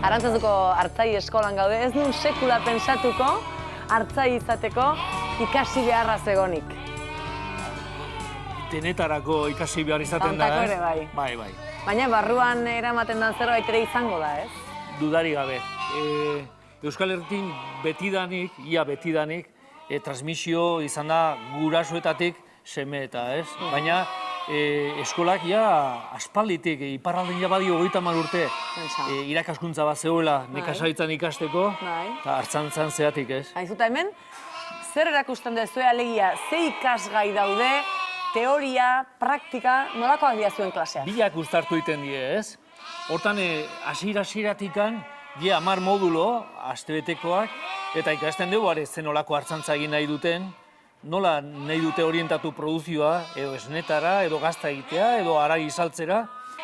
Arantzazuko Artzai eskolan gaude, ez nuen sekula pentsatuko artzai izateko ikasi beharra zegonik. Denetarako ikasi behar izaten da, Tantako ere bai. Bai. Baina barruan eramaten dan zerbait ere izango da, ez? Dudari gabe. Euskal Herritin ia betidanik, transmisio izan da gurasoetatik seme eta, ez? Baina eskolak aspalditik, iparralden badio 30 urte irakaskuntza bat zegoela nekazaritzan ikasteko, eta hartzantzan zeatik, ez? Aizuta hemen, zer erakusten dezue alegia, ze ikasgai daude, teoria, praktika, nolakoak dira zuen klaseak? Biak uztartu egiten die, ez? Hortan, hasiera-hasieratikan, 10 modulo, astebetekoak, eta ikasten dugu, zen nolako hartzantza egin nahi duten, nola nahi dute orientatu produzioa, edo esnetara, edo gazta egitea, edo haragi saltzera.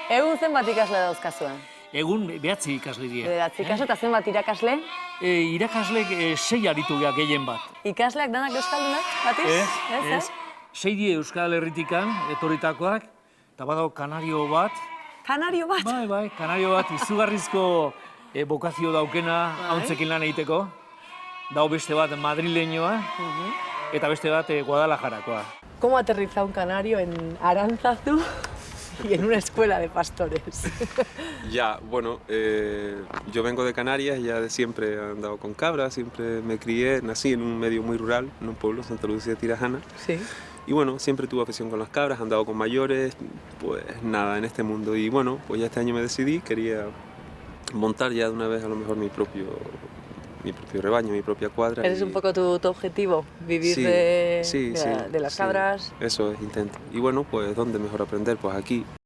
Egun zenbat ikasle dauzkazuen? Egun 9 ikasle die. 9 ikasle eta zenbat irakasle? Irakaslek 6 aritu geha gehien bat. Ikasleak danak euskaldunak, batiz? Ez. 6 die Euskal Herritikan, etorritakoak, eta badago kanario bat. Kanario bat? Bai, kanario bat, izugarrizko bokazio daukena hauntzekin lan egiteko. Dago beste bat madrileñoa, eta beste bat Guadalajarakoa. ¿Cómo aterriza un canario en Arantzazu y en una escuela de pastores? Ya, bueno, yo vengo de Canarias, ya de siempre he andado con cabras, siempre me crié, nací en un medio muy rural, en un pueblo, Santa Lucía de Tirajana. Sí. Y bueno, siempre tuve afición con las cabras, he andado con mayores, pues nada, en este mundo. Y bueno, pues ya este año me decidí, quería montar ya de una vez a lo mejor mi propio rebaño, mi propia cuadra. ¿Ese es un poco tu objetivo? ¿Vivir de las cabras? Eso es, intento. Y bueno, pues ¿dónde mejor aprender? Pues aquí.